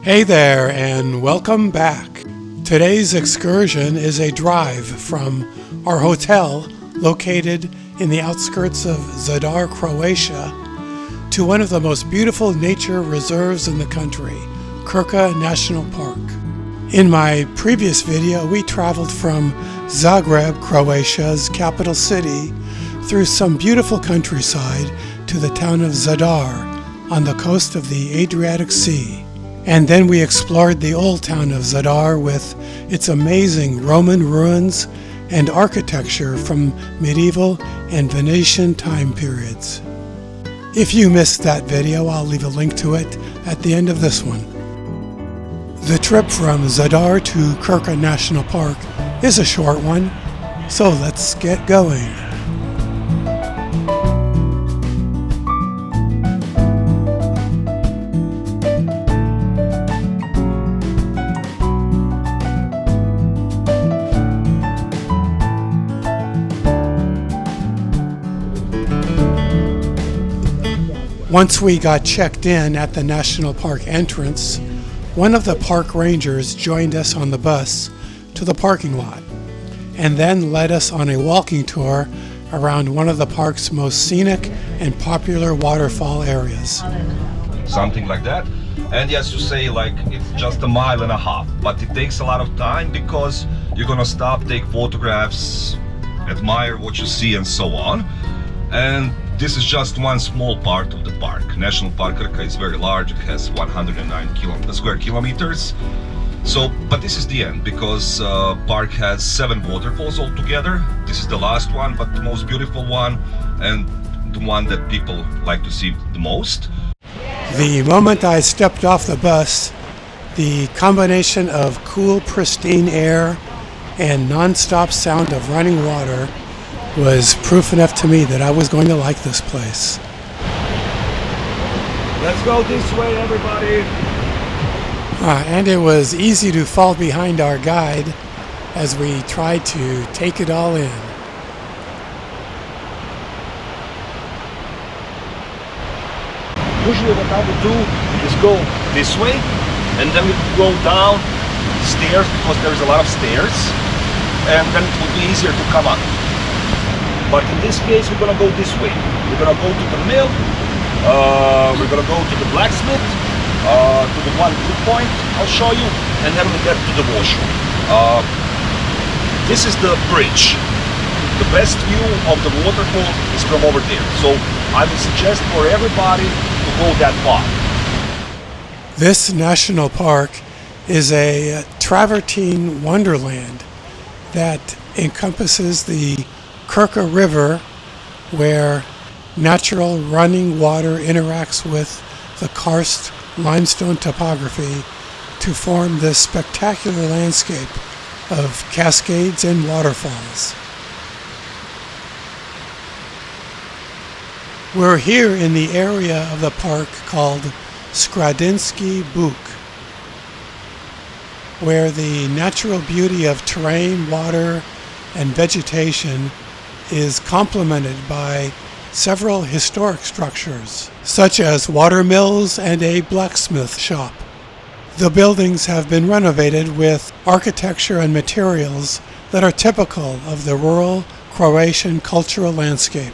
Hey there, and welcome back. Today's excursion is a drive from our hotel located in the outskirts of Zadar, Croatia, to one of the most beautiful nature reserves in the country, Krka National Park. In my previous video, we traveled from Zagreb, Croatia's capital city, through some beautiful countryside to the town of Zadar on the coast of the Adriatic Sea. And then we explored the old town of Zadar with its amazing Roman ruins and architecture from medieval and Venetian time periods. If you missed that video, I'll leave a link to it at the end of this one. The trip from Zadar to Krka National Park is a short one, so let's get going. Once we got checked in at the national park entrance, one of the park rangers joined us on the bus to the parking lot and then led us on a walking tour around one of the park's most scenic and popular waterfall areas. Something like that. And yes, you say like it's just a mile and a half, but it takes a lot of time because you're gonna stop, take photographs, admire what you see and so on. And this is just one small part of the park. National Park Krka is very large. It has 109 square kilometers. So, but this is the end because park has 7 waterfalls altogether. This is the last one, but the most beautiful one and the one that people like to see the most. The moment I stepped off the bus, the combination of cool, pristine air and non-stop sound of running water was proof enough to me that I was going to like this place. Let's go this way, everybody. And it was easy to fall behind our guide as we tried to take it all in. Usually what I would do is go this way and then we go down stairs because there is a lot of stairs and then it will be easier to come up. But in this case, we're gonna go this way. We're gonna go to the mill, we're gonna go to the blacksmith, to the one viewpoint I'll show you, and then we get to the washroom. This is the bridge. The best view of the waterfall is from over there. So I would suggest for everybody to go that far. This national park is a travertine wonderland that encompasses the Krka River, where natural running water interacts with the karst limestone topography to form this spectacular landscape of cascades and waterfalls. We're here in the area of the park called Skradinsky Buk, where the natural beauty of terrain, water, and vegetation is complemented by several historic structures, such as water mills and a blacksmith shop. The buildings have been renovated with architecture and materials that are typical of the rural Croatian cultural landscape.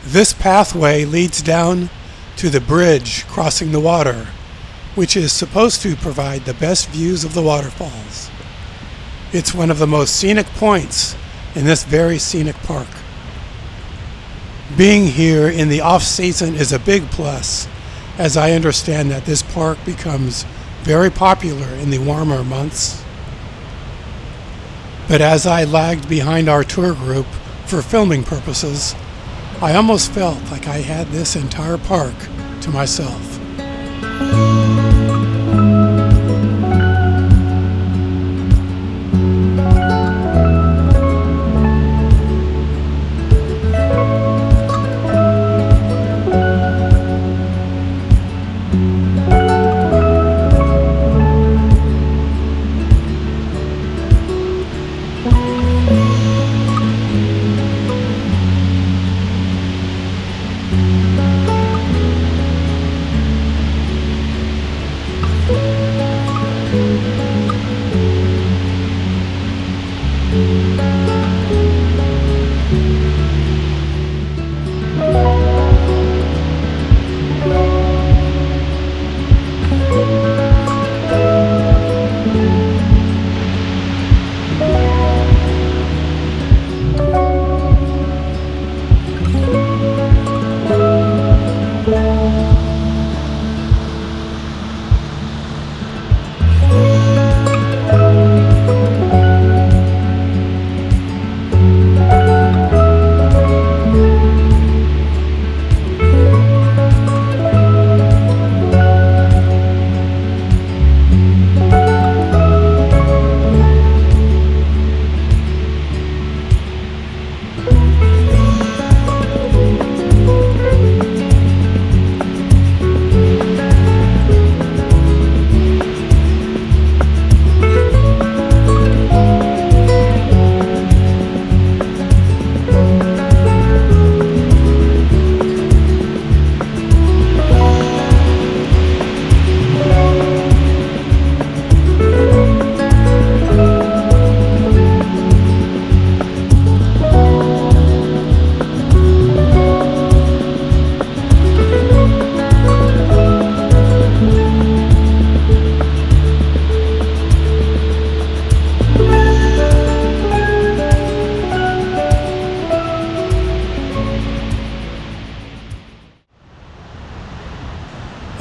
This pathway leads down to the bridge crossing the water, which is supposed to provide the best views of the waterfalls. It's one of the most scenic points in this very scenic park. Being here in the off-season is a big plus, as I understand that this park becomes very popular in the warmer months. But as I lagged behind our tour group for filming purposes, I almost felt like I had this entire park to myself.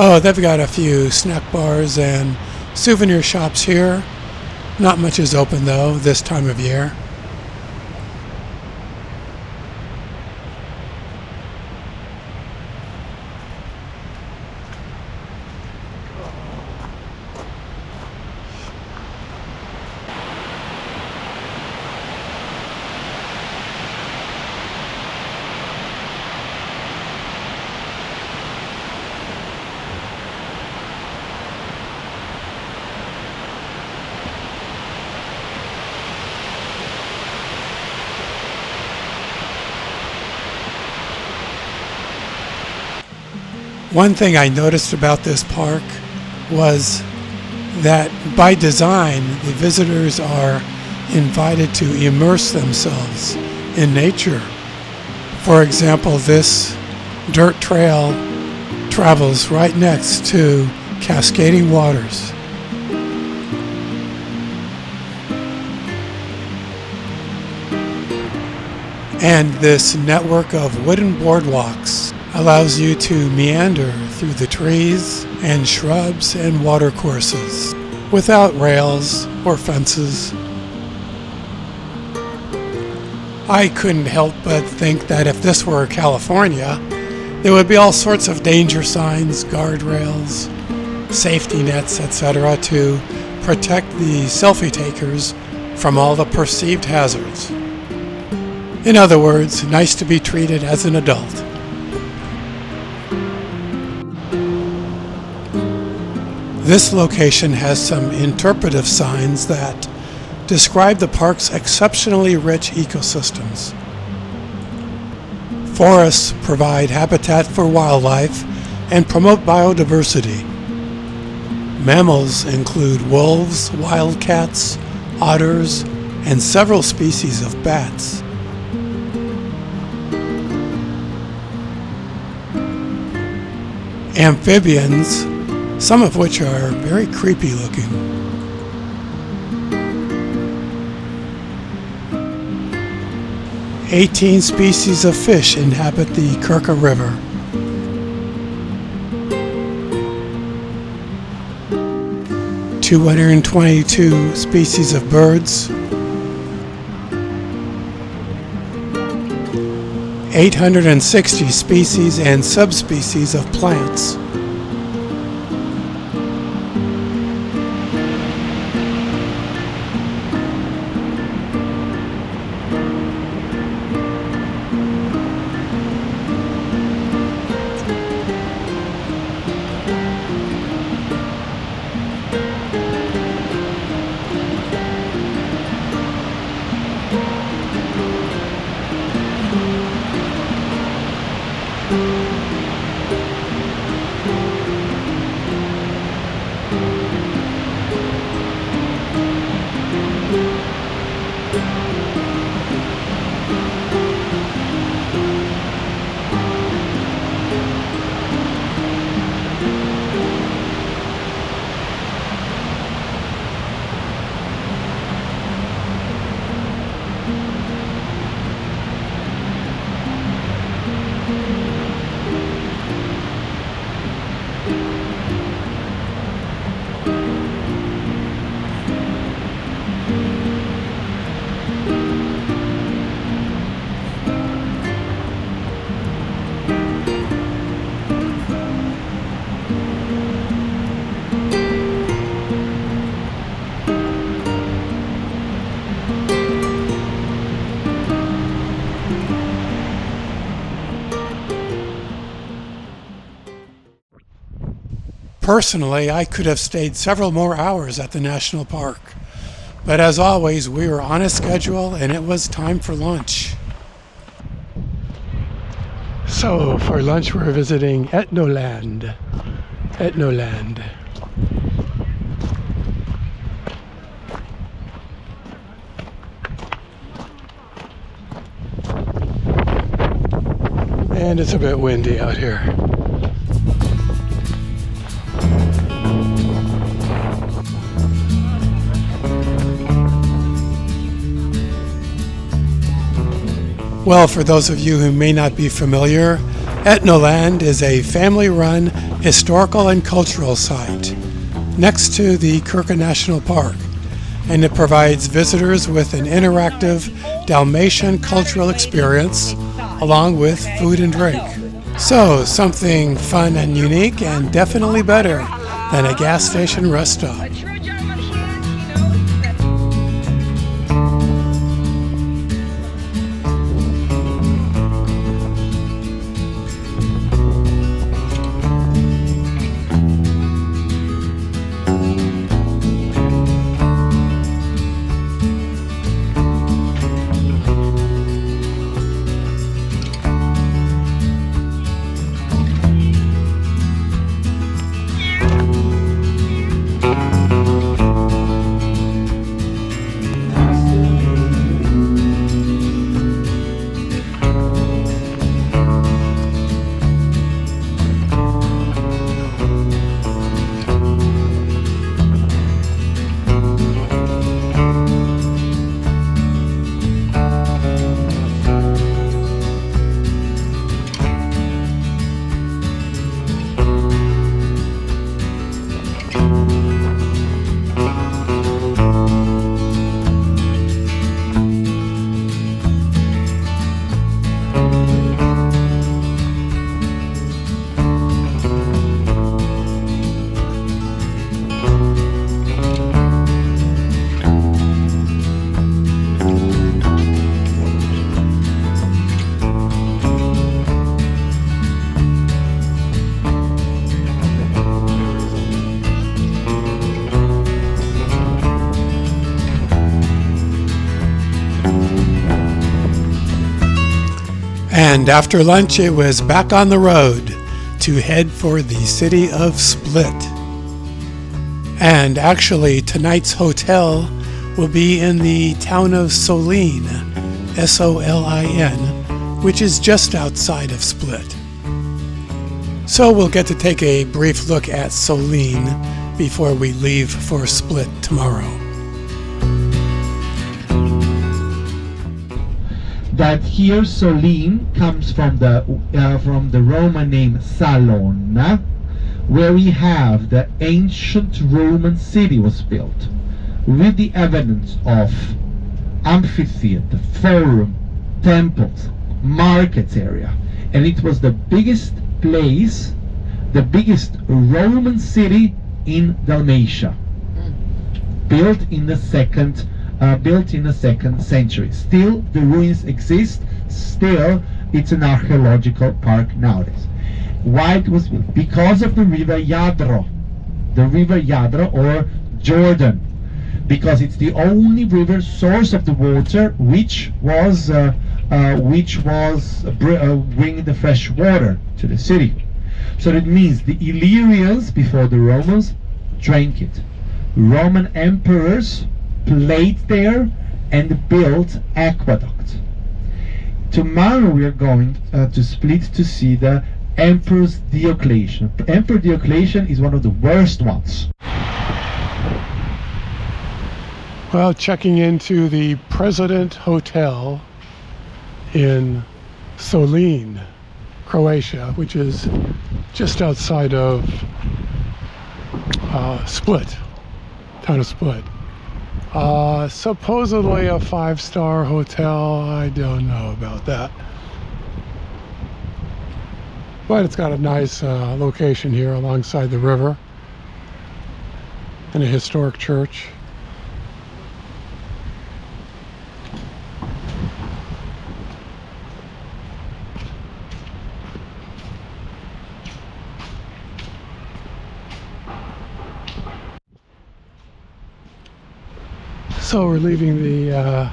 Oh, they've got a few snack bars and souvenir shops here. Not much is open though this time of year. One thing I noticed about this park was that by design, the visitors are invited to immerse themselves in nature. For example, this dirt trail travels right next to cascading waters. And this network of wooden boardwalks allows you to meander through the trees and shrubs and watercourses without rails or fences. I couldn't help but think that if this were California, there would be all sorts of danger signs, guardrails, safety nets, etc. to protect the selfie takers from all the perceived hazards. In other words, nice to be treated as an adult. This location has some interpretive signs that describe the park's exceptionally rich ecosystems. Forests provide habitat for wildlife and promote biodiversity. Mammals include wolves, wildcats, otters, and several species of bats. amphibians, some of which are very creepy looking. "18 species of fish inhabit the Krka River. 222 species of birds, 860 species and subspecies of plants, Personally, I could have stayed several more hours at the national park, but as always, we were on a schedule and it was time for lunch. So, for lunch we're visiting Etnoland. And it's a bit windy out here. Well, for those of you who may not be familiar, Etnoland is a family-run historical and cultural site next to the Krka National Park, and it provides visitors with an interactive Dalmatian cultural experience along with food and drink. So, something fun and unique, and definitely better than a gas station rest stop. And after lunch, it was back on the road to head for the city of Split. And actually, tonight's hotel will be in the town of Solin, Solin, which is just outside of Split. So we'll get to take a brief look at Solin before we leave for Split tomorrow. That here Solin comes from the Roman name Salon, where we have the ancient Roman city was built, with the evidence of amphitheater, forum, temples, markets area, and it was the biggest place, the biggest Roman city in Dalmatia, built in the second century. Still, the ruins exist. Still, it's an archaeological park nowadays. Why it was built? Because of the river Zadar, or Jordan, because it's the only river source of the water which was bringing the fresh water to the city. So that means the Illyrians before the Romans drank it. Roman emperors played there and built aqueduct. Tomorrow we are going to Split to see the Emperor Diocletian. Emperor Diocletian is one of the worst ones. Well, checking into the President Hotel in Solin, Croatia, which is just outside of Split, town of Split. Supposedly a 5-star hotel. I don't know about that. But it's got a nice location here alongside the river and a historic church. So we're leaving the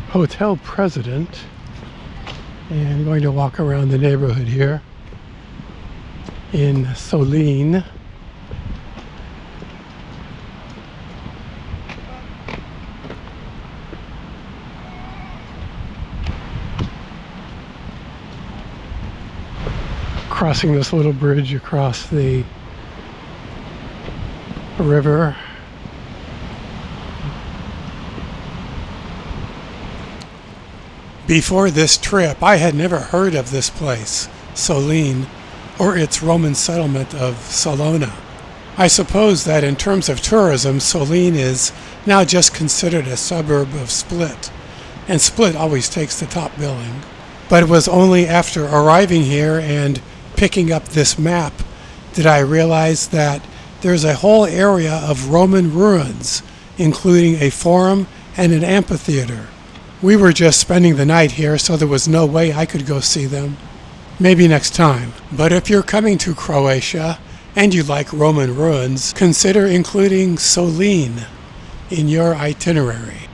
hotel President and going to walk around the neighborhood here in Solin. Crossing this little bridge across the river. Before this trip, I had never heard of this place, Solin, or its Roman settlement of Salona. I suppose that in terms of tourism, Solin is now just considered a suburb of Split, and Split always takes the top billing. But it was only after arriving here and picking up this map did I realize that there's a whole area of Roman ruins, including a forum and an amphitheater. We were just spending the night here, so there was no way I could go see them. Maybe next time. But if you're coming to Croatia and you like Roman ruins, consider including Solin in your itinerary.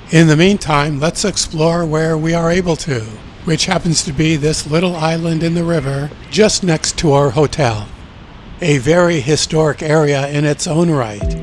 In the meantime, let's explore where we are able to, which happens to be this little island in the river just next to our hotel. A very historic area in its own right.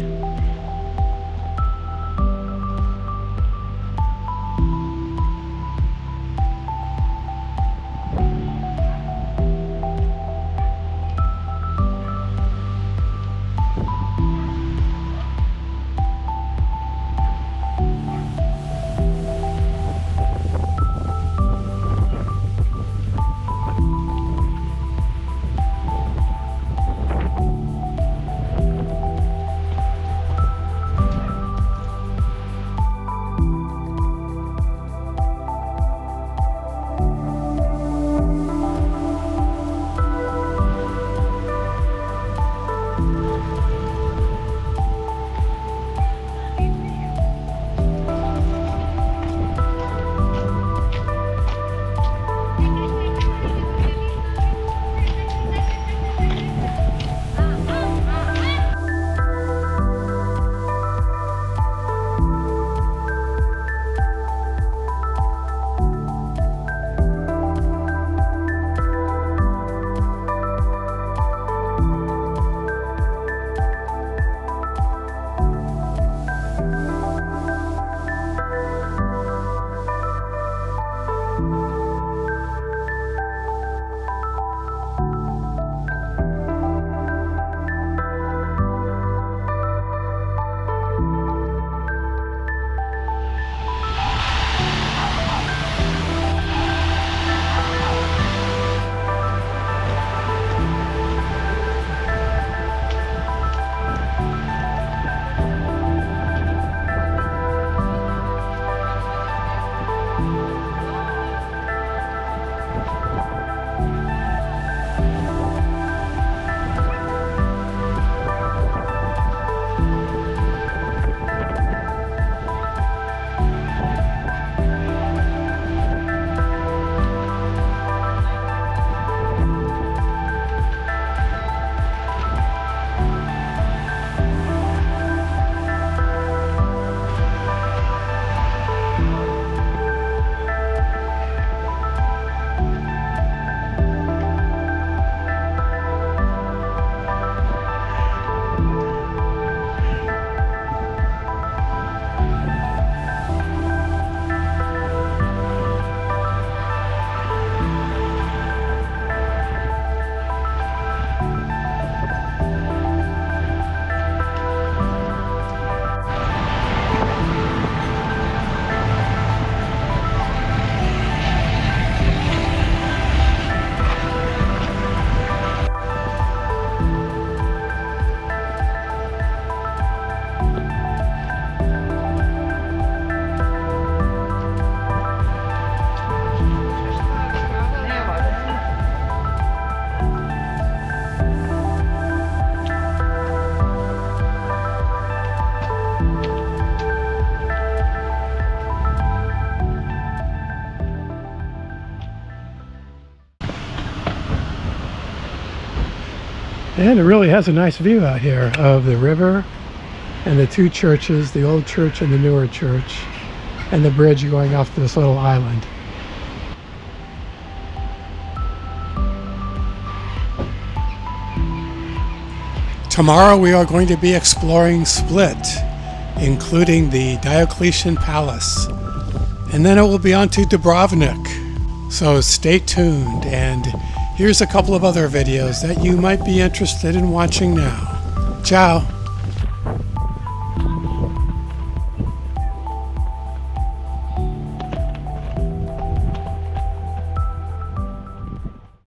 And it really has a nice view out here of the river and the two churches, the old church and the newer church, and the bridge going off this little island. Tomorrow we are going to be exploring Split, including the Diocletian Palace. And then it will be on to Dubrovnik. So stay tuned, and here's a couple of other videos that you might be interested in watching now. Ciao!